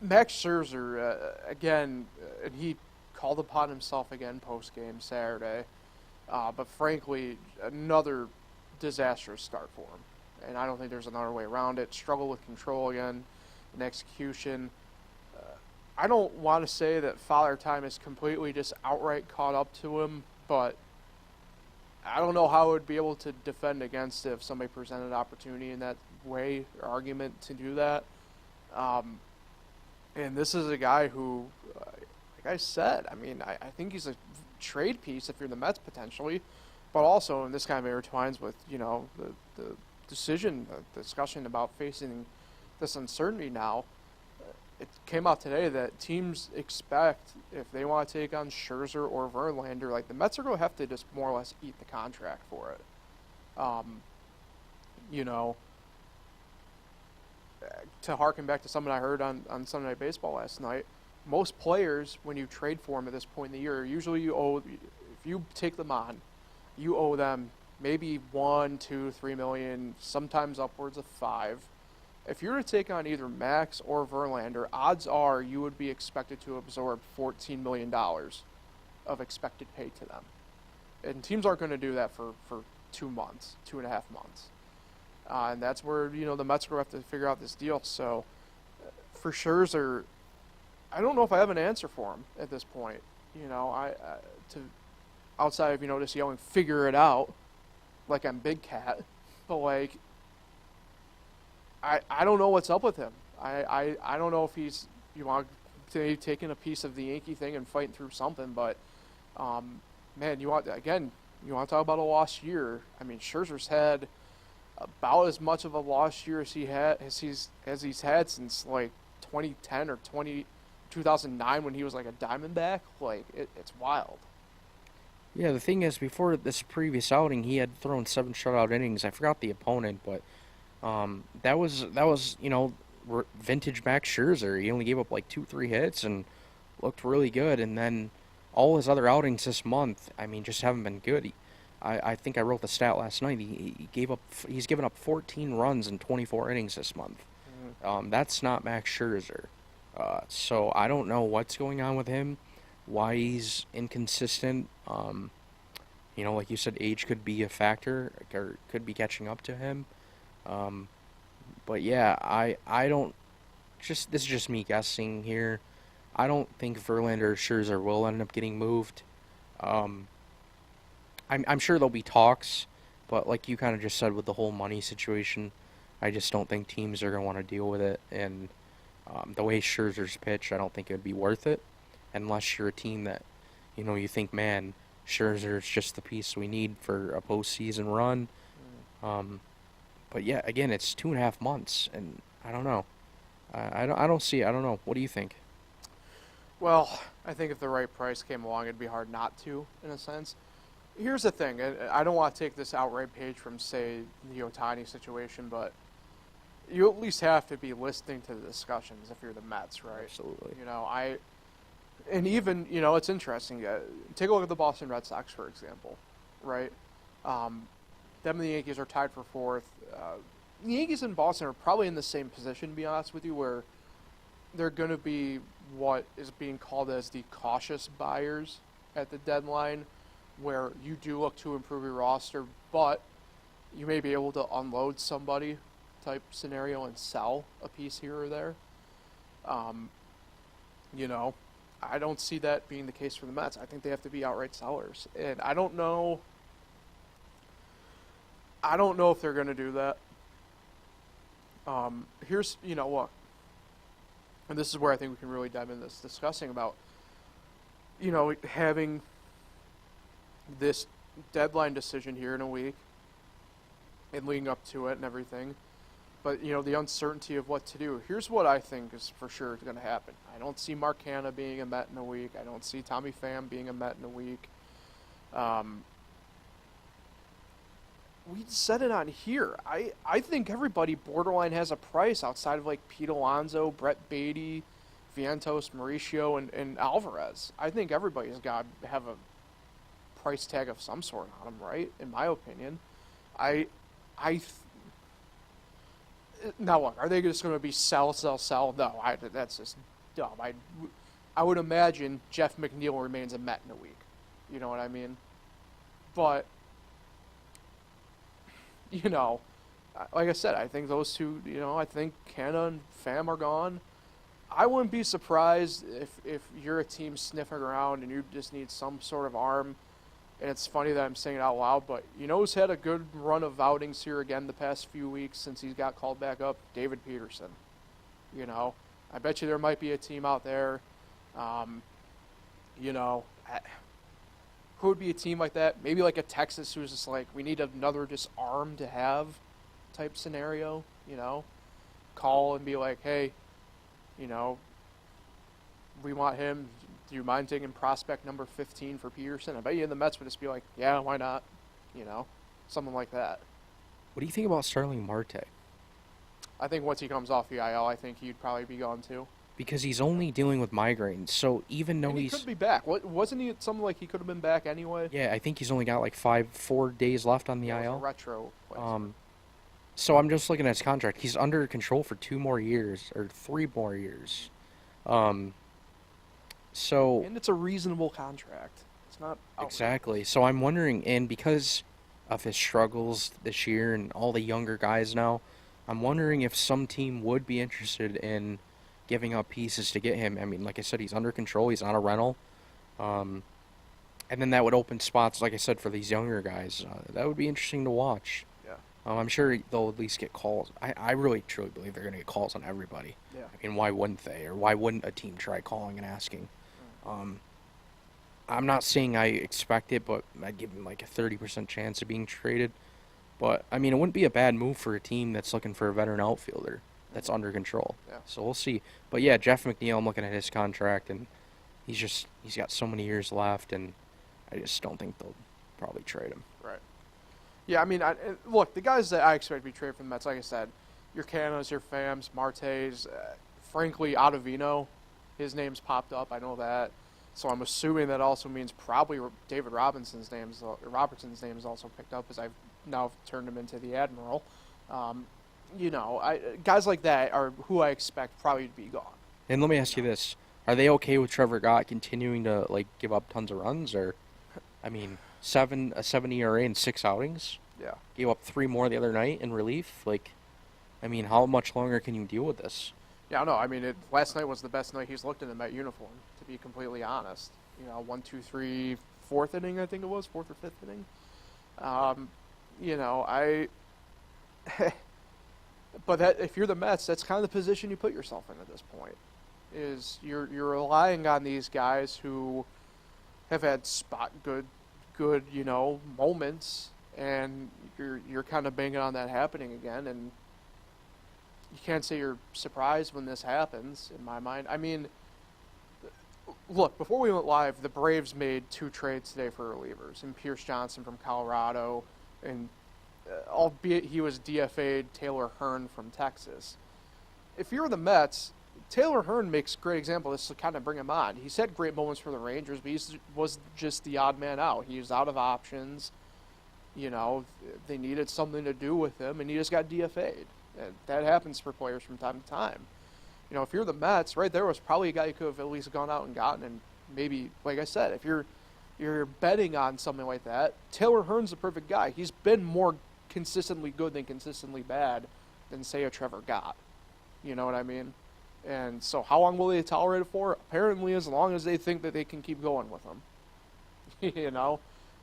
[SPEAKER 1] Max Scherzer, again, and he called upon himself again post-game Saturday, but frankly, another disastrous start for him. And I don't think there's another way around it. Struggle with control again and execution. I don't want to say that Father Time is completely just outright caught up to him, but I don't know how I would be able to defend against it if somebody presented an opportunity in that way or argument to do that. And this is a guy who, like I said, I think he's a trade piece if you're the Mets potentially, but also, and this kind of intertwines with, the discussion about facing this uncertainty now. It came out today that teams expect, if they want to take on Scherzer or Verlander, like the Mets are going to have to just more or less eat the contract for it. To harken back to something I heard on Sunday Night Baseball last night, most players, when you trade for them at this point in the year, usually if you take them on, you owe them maybe 1, 2, 3 million, sometimes upwards of 5. If you're to take on either Max or Verlander, odds are you would be expected to absorb $14 million of expected pay to them. And teams aren't going to do that for 2 months, 2.5 months. And that's where, the Mets are going to have to figure out this deal. So, for Scherzer, I don't know if I have an answer for him at this point. Outside of, just yelling, figure it out, like I'm Big Cat. But, I don't know what's up with him. I don't know if he's, taking a piece of the Yankee thing and fighting through something. But, man, you want to talk about a lost year. I mean, Scherzer's had about as much of a lost year as he's had since 2010 or 2009 when he was like a Diamondback. It's wild.
[SPEAKER 2] Yeah, the thing is, before this previous outing, he had thrown 7 shutout innings. I forgot the opponent, but that was vintage Max Scherzer. He only gave up 2-3 hits and looked really good. And then all his other outings this month, I mean, just haven't been good. I think I wrote the stat last night. He's given up 14 runs in 24 innings this month. That's not Max Scherzer. So I don't know what's going on with him, why he's inconsistent. Like you said, age could be a factor, or could be catching up to him. But yeah, I don't. This is just me guessing here. I don't think Verlander or Scherzer will end up getting moved. I'm sure there'll be talks, but like you kind of just said with the whole money situation, I just don't think teams are going to want to deal with it. And the way Scherzer's pitched, I don't think it would be worth it unless you're a team that, you think, man, Scherzer's just the piece we need for a postseason run. But yeah, again, it's 2.5 months, and I don't know. I don't see it. I don't know. What do you think?
[SPEAKER 1] Well, I think if the right price came along, it'd be hard not to, in a sense. Here's the thing. I don't want to take this outright page from, say, the Ohtani situation, but you at least have to be listening to the discussions if you're the Mets, right?
[SPEAKER 2] Absolutely.
[SPEAKER 1] And even, it's interesting. Take a look at the Boston Red Sox, for example, right? Them and the Yankees are tied for 4th. The Yankees and Boston are probably in the same position, to be honest with you, where they're going to be what is being called as the cautious buyers at the deadline, where you do look to improve your roster, but you may be able to unload somebody type scenario and sell a piece here or there. I don't see that being the case for the Mets. I think they have to be outright sellers. And I don't know if they're going to do that. Here's, look, and this is where I think we can really dive into this, discussing about, having this deadline decision here in a week and leading up to it and everything. But, the uncertainty of what to do. Here's what I think is for sure going to happen. I don't see Mark Hanna being a Met in a week. I don't see Tommy Pham being a Met in a week. We said it on here. I think everybody borderline has a price outside of Pete Alonso, Brett Beatty, Vientos, Mauricio, and Alvarez. I think everybody's got to have a price tag of some sort on them, right? In my opinion. Now look, are they just going to be sell? No, that's just dumb. I would imagine Jeff McNeil remains a Met in a week. You know what I mean? But, like I said, I think those two, I think Canna and Pham are gone. I wouldn't be surprised if you're a team sniffing around and you just need some sort of arm. And it's funny that I'm saying it out loud, but who's had a good run of outings here again the past few weeks since he's got called back up? David Peterson. I bet you there might be a team out there. Who would be a team like that? Maybe like a Texas who's just we need another just arm to have type scenario, Call and be like, hey, we want him. Do you mind taking prospect number 15 for Peterson? I bet you the Mets would just be like, yeah, why not? Something like that.
[SPEAKER 2] What do you think about Starling Marte?
[SPEAKER 1] I think once he comes off the IL, I think he'd probably be gone too.
[SPEAKER 2] Because he's only dealing with migraines, so even though
[SPEAKER 1] And he could be back. Wasn't he something like he could have been back anyway?
[SPEAKER 2] yeah, I think he's only got like 4 days left on the
[SPEAKER 1] Yeah, it was a
[SPEAKER 2] IL.
[SPEAKER 1] retro placement.
[SPEAKER 2] Um, so I'm just looking at his contract. He's under control for 2 more years or 3 more years. Um, so
[SPEAKER 1] And it's a reasonable contract. It's not
[SPEAKER 2] exactly.
[SPEAKER 1] outrageous.
[SPEAKER 2] So I'm wondering, and because of his struggles this year and all the younger guys now, I'm wondering if some team would be interested in giving up pieces to get him. I mean, like I said, he's under control. He's not a rental. Um, and then that would open spots, like I said, for these younger guys. That would be interesting to watch.
[SPEAKER 1] Yeah.
[SPEAKER 2] I'm sure they'll at least get calls. I really, truly believe they're going to get calls on everybody.
[SPEAKER 1] Yeah.
[SPEAKER 2] I mean, why wouldn't they? Or why wouldn't a team try calling and asking? Um, I'm not saying I expect it, but I'd give him like a 30% chance of being traded. But, I mean, it wouldn't be a bad move for a team that's looking for a veteran outfielder that's under control.
[SPEAKER 1] Yeah.
[SPEAKER 2] So we'll see. But, yeah, Jeff McNeil, I'm looking at his contract, and he's got so many years left, and I just don't think they'll probably trade him.
[SPEAKER 1] Right. Yeah, I mean, look, the guys that I expect to be traded from the Mets, like I said, your Canos, your Phams, Martes, frankly, Ottavino, his name's popped up. I know that. So I'm assuming that also means probably David Robertson's name is also picked up, as I've now turned him into the Admiral. Guys like that are who I expect probably to be gone.
[SPEAKER 2] And let me ask you this. Are they okay with Trevor Gott continuing to, like, give up tons of runs? Or, I mean, a 7 ERA in 6 outings?
[SPEAKER 1] Yeah.
[SPEAKER 2] Gave up 3 more the other night in relief? Like, I mean, how much longer can you deal with this?
[SPEAKER 1] Yeah, no, I mean, last night was the best night he's looked in a Met uniform, to be completely honest. 1, 2, 3, fourth inning, I think it was, fourth or fifth inning. But that, if you're the Mets, that's kind of the position you put yourself in at this point. Is you're relying on these guys who have had good moments, and you're kind of banking on that happening again, and you can't say you're surprised when this happens, in my mind. I mean, look, before we went live, the Braves made 2 trades today for relievers, and Pierce Johnson from Colorado, and albeit he was DFA'd, Taylor Hearn from Texas. If you're the Mets, Taylor Hearn makes a great example. This will kind of bring him on. He's had great moments for the Rangers, but he was just the odd man out. He was out of options. They needed something to do with him, and he just got DFA'd. And that happens for players from time to time. If you're the Mets, right there was probably a guy you could have at least gone out and gotten, and maybe, like I said, if you're betting on something like that, Taylor Hearn's the perfect guy. He's been more consistently good than consistently bad than, say, a Trevor Gott. You know what I mean? And so how long will they tolerate it for? Apparently as long as they think that they can keep going with him.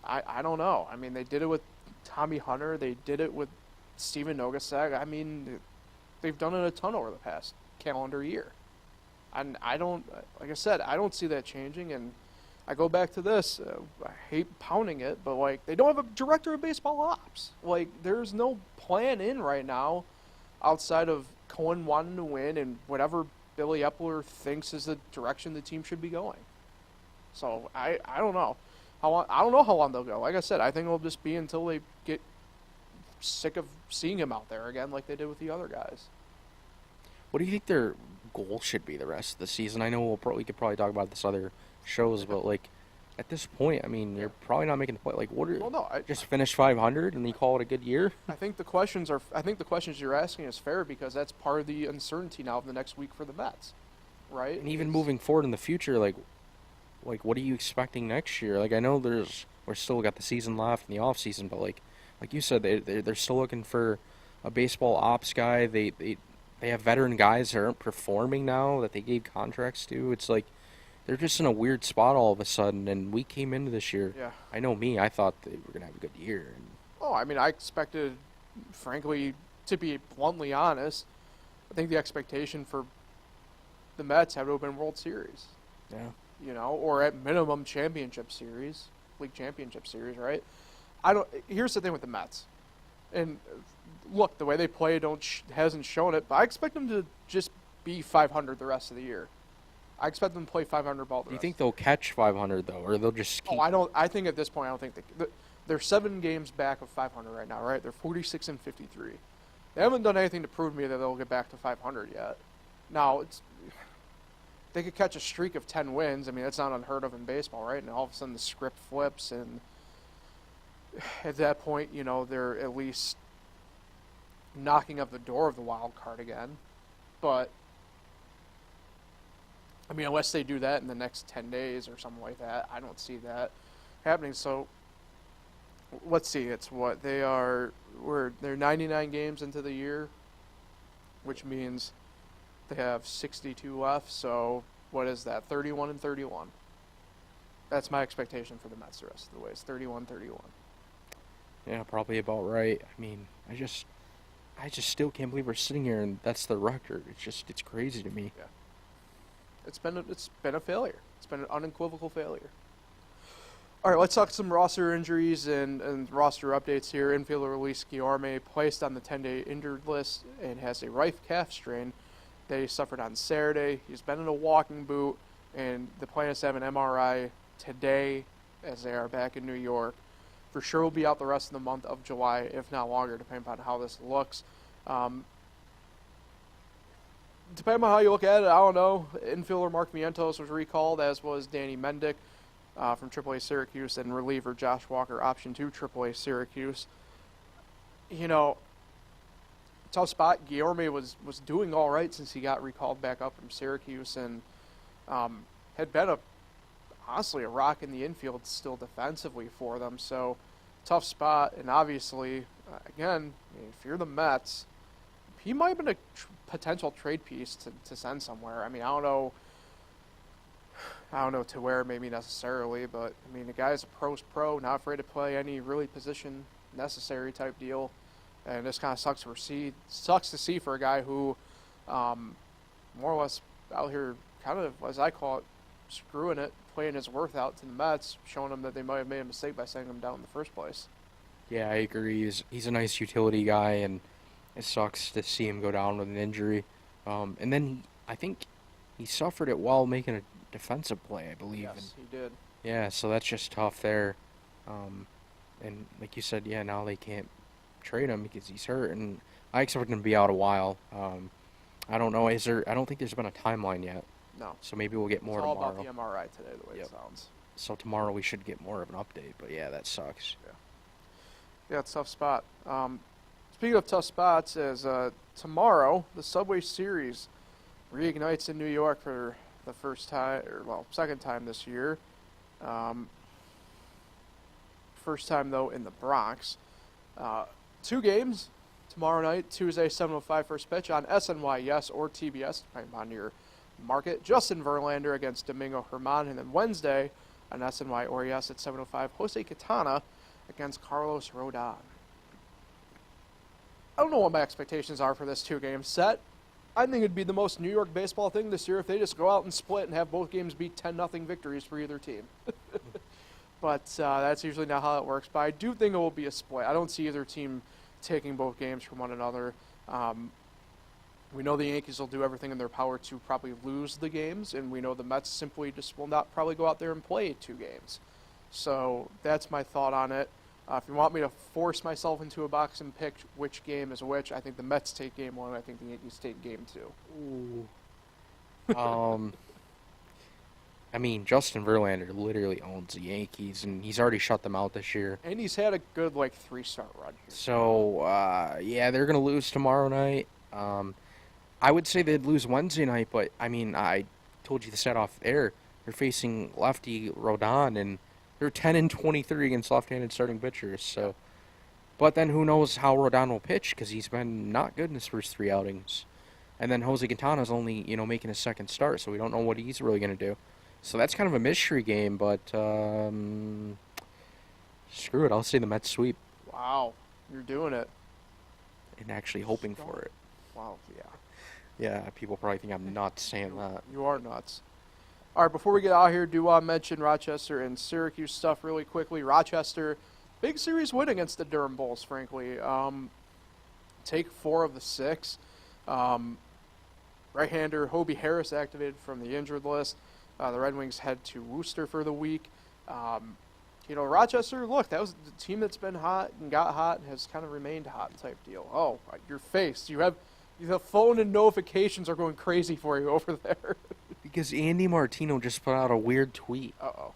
[SPEAKER 1] I don't know. I mean, they did it with Tommy Hunter. They did it with Steven Nogasek. I mean, they've done it a ton over the past calendar year. And I don't, like I said, I don't see that changing. And I go back to this. I hate pounding it, but, like, they don't have a director of baseball ops. Like, there's no plan in right now outside of Cohen wanting to win and whatever Billy Epler thinks is the direction the team should be going. So I don't know I don't know how long they'll go. Like I said, I think it'll just be until they get sick of seeing him out there again, like they did with the other guys.
[SPEAKER 2] What do you think their goal should be the rest of the season? I know we could probably talk about this other shows, but, like, at this point, I mean, you're probably not making the point. Like, just finish 500 and you call it a good year?
[SPEAKER 1] I think the questions you're asking is fair, because that's part of the uncertainty now of the next week for the Mets, right?
[SPEAKER 2] And even moving forward in the future, like what are you expecting next year? Like, I know we're still got the season left in the off season, but like you said, they're still looking for a baseball ops guy. They have veteran guys that aren't performing now that they gave contracts to. It's like they're just in a weird spot all of a sudden, and we came into this year.
[SPEAKER 1] Yeah.
[SPEAKER 2] I know me. I thought they were gonna have a good year.
[SPEAKER 1] I mean, I expected, frankly, to be bluntly honest, I think the expectation for the Mets had to have been World Series.
[SPEAKER 2] Yeah.
[SPEAKER 1] Or at minimum championship series, league championship series, right? Here's the thing with the Mets, and look, the way they play hasn't shown it, but I expect them to just be 500 the rest of the year. I expect them to play 500 ball.
[SPEAKER 2] Do you think they'll catch 500 though, or they'll just keep?
[SPEAKER 1] I think at this point, I don't think they're 7 games back of 500 right now, right? They're 46 and 53. They haven't done anything to prove to me that they'll get back to 500 yet. Now they could catch a streak of 10 wins. I mean, that's not unheard of in baseball, right? And all of a sudden the script flips, and at that point, you know, they're at least knocking up the door of the wild card again. But I mean, unless they do that in the next 10 days or something like that, I don't see that happening. So let's see. It's what they are. They're 99 games into the year, which means they have 62 left. So what is that? 31 and 31. That's my expectation for the Mets the rest of the way. It's 31-31.
[SPEAKER 2] Yeah, probably about right. I mean, I just still can't believe we're sitting here and that's the record. It's crazy to me.
[SPEAKER 1] Yeah. It's been a failure. It's been an unequivocal failure. All right, let's talk some roster injuries and roster updates here. Infielder Luis Guillorme placed on the 10-day injured list and has a right calf strain that he suffered on Saturday. He's been in a walking boot, and the Plaintiffs have an MRI today as they are back in New York. For sure will be out the rest of the month of July, if not longer, depending on how this looks. Depending on how you look at it, I don't know. Infielder Mark Vientos was recalled, as was Danny Mendick from AAA Syracuse, and reliever Josh Walker, option 2, AAA Syracuse. You know, tough spot. Guillorme was doing all right since he got recalled back up from Syracuse, and had been honestly a rock in the infield still defensively for them. So tough spot, and obviously, again, if you're the Mets, he might have been a potential trade piece to send somewhere. I mean, I don't know to where, maybe necessarily, but I mean, the guy's a pro's pro, not afraid to play any really position necessary type deal, and this kind of sucks to see for a guy who, more or less out here, kind of as I call it, screwing it, playing his worth out to the Mets, showing them that they might have made a mistake by sending him down in the first place.
[SPEAKER 2] Yeah, I agree. He's a nice utility guy, and it sucks to see him go down with an injury. And then I think he suffered it while making a defensive play, I believe.
[SPEAKER 1] Yes, he did.
[SPEAKER 2] Yeah, so that's just tough there. And like you said, yeah, now they can't trade him because he's hurt, and I expect him to be out a while. I don't know. I don't think there's been a timeline yet.
[SPEAKER 1] No.
[SPEAKER 2] So maybe we'll get more
[SPEAKER 1] tomorrow.
[SPEAKER 2] tomorrow.
[SPEAKER 1] It's all about the MRI today, the way it sounds.
[SPEAKER 2] So tomorrow we should get more of an update. But yeah, that sucks.
[SPEAKER 1] Yeah, it's a tough spot. Speaking of tough spots, as tomorrow the Subway Series reignites in New York for the second time this year. First time though in the Bronx. 2 games tomorrow night, Tuesday 7:05 first pitch on SNY or TBS, depending on your market. Justin Verlander against Domingo Germán, and then Wednesday on SNY or yes at 7:05, Jose Quintana against Carlos Rodon. I don't know what my expectations are for this 2-game set. I think it'd be the most New York baseball thing this year if they just go out and split and have both games be 10-0 victories for either team. But that's usually not how it works. But I do think it will be a split. I don't see either team taking both games from one another. We know the Yankees will do everything in their power to probably lose the games, and we know the Mets simply just will not probably go out there and play 2 games. So that's my thought on it. If you want me to force myself into a box and pick which game is which, I think the Mets take game 1, I think the Yankees take game 2.
[SPEAKER 2] Ooh. I mean, Justin Verlander literally owns the Yankees, and he's already shut them out this year.
[SPEAKER 1] And he's had a good, 3-start run here.
[SPEAKER 2] So, yeah, they're going to lose tomorrow night. I would say they'd lose Wednesday night, but, I mean, I told you the set off air. They're facing lefty Rodon, and they're 10-23 against left-handed starting pitchers. So, but then who knows how Rodon will pitch, because he's been not good in his first 3 outings. And then Jose Quintana's only, making his second start, so we don't know what he's really going to do. So that's kind of a mystery game, but screw it. I'll say the Mets sweep.
[SPEAKER 1] Wow, you're doing it.
[SPEAKER 2] And actually hoping for it.
[SPEAKER 1] Wow, yeah.
[SPEAKER 2] Yeah, people probably think I'm nuts saying that.
[SPEAKER 1] You are nuts. All right, before we get out here, do want to mention Rochester and Syracuse stuff really quickly. Rochester, big series win against the Durham Bulls, frankly. Take 4 of the 6. Right-hander Hobie Harris activated from the injured list. The Red Wings head to Worcester for the week. Rochester, look, that was the team that's been hot and got hot and has kind of remained hot type deal. Oh, your face. The phone and notifications are going crazy for you over there.
[SPEAKER 2] Because Andy Martino just put out a weird tweet.
[SPEAKER 1] Uh-oh.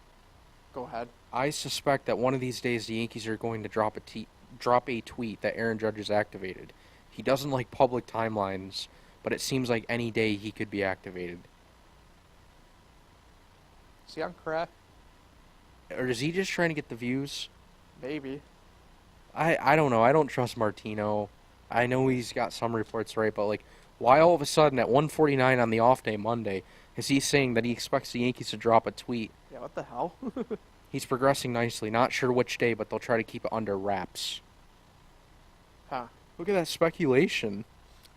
[SPEAKER 1] Go ahead.
[SPEAKER 2] I suspect that one of these days the Yankees are going to drop a tweet that Aaron Judge is activated. He doesn't like public timelines, but it seems like any day he could be activated.
[SPEAKER 1] Is he on crack?
[SPEAKER 2] Or is he just trying to get the views?
[SPEAKER 1] Maybe.
[SPEAKER 2] I don't know. I don't trust Martino. I know he's got some reports right, but like, why all of a sudden at 1:49 on the off day Monday is he saying that he expects the Yankees to drop a tweet?
[SPEAKER 1] Yeah, what the hell?
[SPEAKER 2] He's progressing nicely. Not sure which day, but they'll try to keep it under wraps.
[SPEAKER 1] Huh.
[SPEAKER 2] Look at that speculation.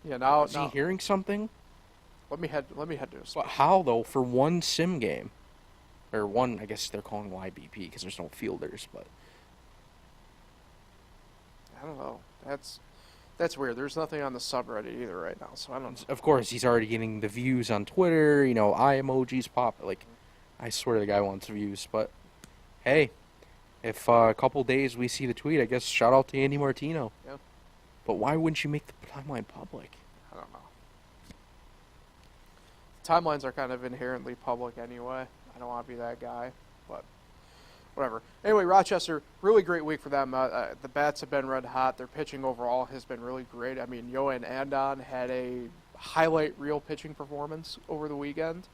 [SPEAKER 1] Yeah, now...
[SPEAKER 2] Is he hearing something?
[SPEAKER 1] Let me head to a
[SPEAKER 2] But how, though, for one sim game? Or one, I guess they're calling YBP because there's no fielders, but...
[SPEAKER 1] I don't know. That's weird. There's nothing on the subreddit either right now, so I don't know.
[SPEAKER 2] Of course, he's already getting the views on Twitter, eye emojis pop. Like, I swear the guy wants views, but hey, if a couple days we see the tweet, I guess shout out to Andy Martino.
[SPEAKER 1] Yeah.
[SPEAKER 2] But why wouldn't you make the timeline public?
[SPEAKER 1] I don't know. Timelines are kind of inherently public anyway. I don't want to be that guy, but whatever. Anyway, Rochester, really great week for them. The bats have been red hot. Their pitching overall has been really great. I mean, Yoan Andon had a highlight reel pitching performance over the weekend.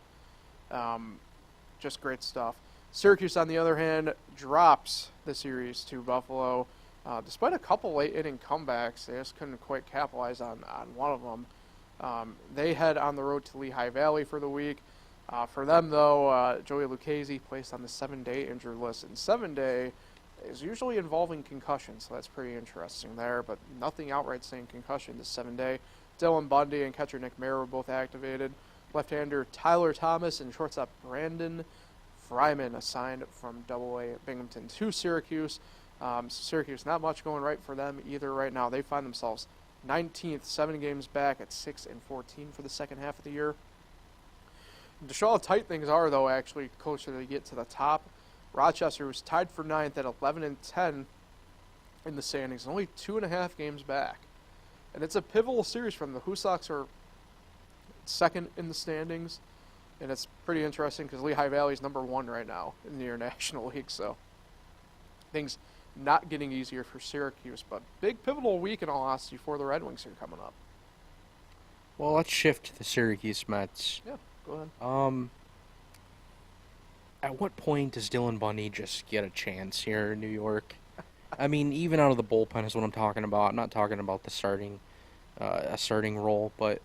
[SPEAKER 1] Just great stuff. Syracuse, on the other hand, drops the series to Buffalo. Despite a couple late inning comebacks, they just couldn't quite capitalize on one of them. They head on the road to Lehigh Valley for the week. For them, though, Joey Lucchese placed on the 7-day injured list. And 7-day is usually involving concussion, so that's pretty interesting there. But nothing outright saying concussion this 7-day. Dylan Bundy and catcher Nick Mayer were both activated. Left-hander Tyler Thomas and shortstop Brandon Fryman assigned from AA Binghamton to Syracuse. Syracuse, not much going right for them either right now. They find themselves 19th, 7 games back at 6-14 for the second half of the year. To show how tight things are, though, actually closer they get to the top, Rochester was tied for 9th at 11-10 in the standings, only 2.5 games back. And it's a pivotal series from the Red Sox are second in the standings, and it's pretty interesting because Lehigh Valley is number 1 right now in the International League, so things not getting easier for Syracuse, but big pivotal week in all honesty for the Red Wings are coming up.
[SPEAKER 2] Well, let's shift to the Syracuse Mets.
[SPEAKER 1] Yeah, go ahead.
[SPEAKER 2] At what point does Dylan Bundy just get a chance here in New York? I mean, even out of the bullpen is what I'm talking about. I'm not talking about the starting role, but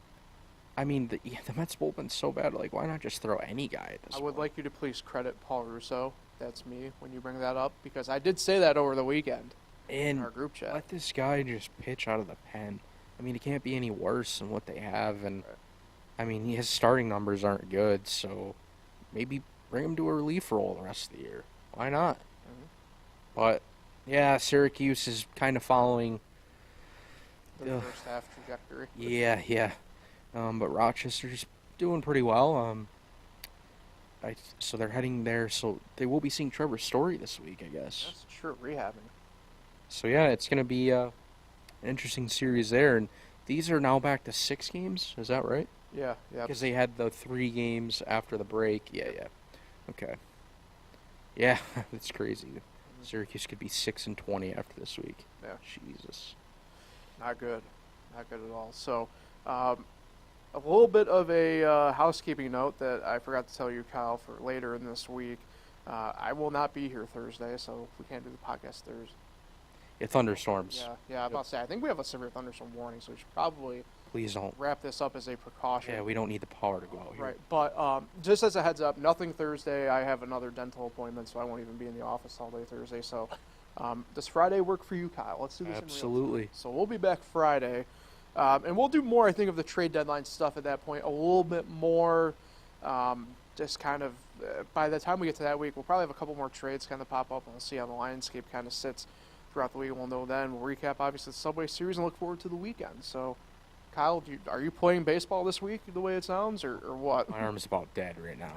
[SPEAKER 2] I mean, the Mets bullpen's so bad. Like, why not just throw any guy at this
[SPEAKER 1] I would
[SPEAKER 2] point?
[SPEAKER 1] like you to please credit Paul Russo. That's me when you bring that up, because I did say that over the weekend in our group chat.
[SPEAKER 2] Let this guy just pitch out of the pen. I mean, it can't be any worse than what they have, and I mean, his starting numbers aren't good, so maybe bring him to a relief role the rest of the year. Why not?
[SPEAKER 1] Mm-hmm.
[SPEAKER 2] But yeah, Syracuse is kind of following
[SPEAKER 1] The first half trajectory.
[SPEAKER 2] Yeah. But Rochester's doing pretty well. So they're heading there. So they will be seeing Trevor Story this week, I guess.
[SPEAKER 1] That's true, rehabbing.
[SPEAKER 2] So yeah, it's going to be an interesting series there. And these are now back to 6 games. Is that right?
[SPEAKER 1] Yeah.
[SPEAKER 2] Because they had the 3 games after the break. Yeah. Okay. Yeah, that's crazy.
[SPEAKER 1] Mm-hmm.
[SPEAKER 2] Syracuse could be 6-20 after this week.
[SPEAKER 1] Yeah.
[SPEAKER 2] Jesus.
[SPEAKER 1] Not good at all. So, a little bit of a housekeeping note that I forgot to tell you, Kyle, for later in this week. I will not be here Thursday, so we can't do the podcast Thursday.
[SPEAKER 2] Yeah, thunderstorms.
[SPEAKER 1] Yeah. I'm about to say, I think we have a severe thunderstorm warning, so we should probably
[SPEAKER 2] Please don't.
[SPEAKER 1] wrap this up as a precaution.
[SPEAKER 2] Yeah, we don't need the power to go out here.
[SPEAKER 1] Right, but just as a heads up, nothing Thursday. I have another dental appointment, so I won't even be in the office all day Thursday. So, does Friday work for you, Kyle? Let's do this
[SPEAKER 2] Absolutely.
[SPEAKER 1] in real time. So we'll be back Friday, and we'll do more, I think, of the trade deadline stuff at that point. A little bit more, just kind of, by the time we get to that week, we'll probably have a couple more trades kind of pop up, and we'll see how the landscape kind of sits throughout the week. We'll know then. We'll recap, obviously, the Subway Series and look forward to the weekend. So, Kyle, are you playing baseball this week the way it sounds, or what?
[SPEAKER 2] My arm's about dead right now.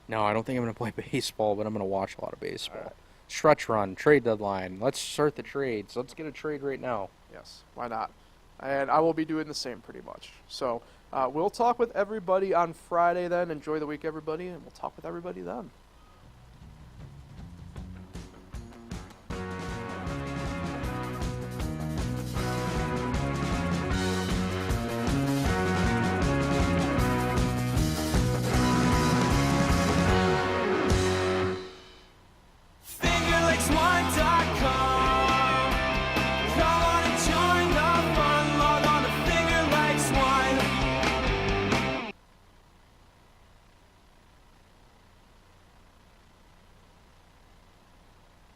[SPEAKER 2] No, I don't think I'm going to play baseball, but I'm going to watch a lot of baseball.
[SPEAKER 1] Right.
[SPEAKER 2] Stretch run, trade deadline. Let's start the trades. Let's get a trade right now.
[SPEAKER 1] Yes, why not? And I will be doing the same pretty much. So we'll talk with everybody on Friday then. Enjoy the week, everybody, and we'll talk with everybody then.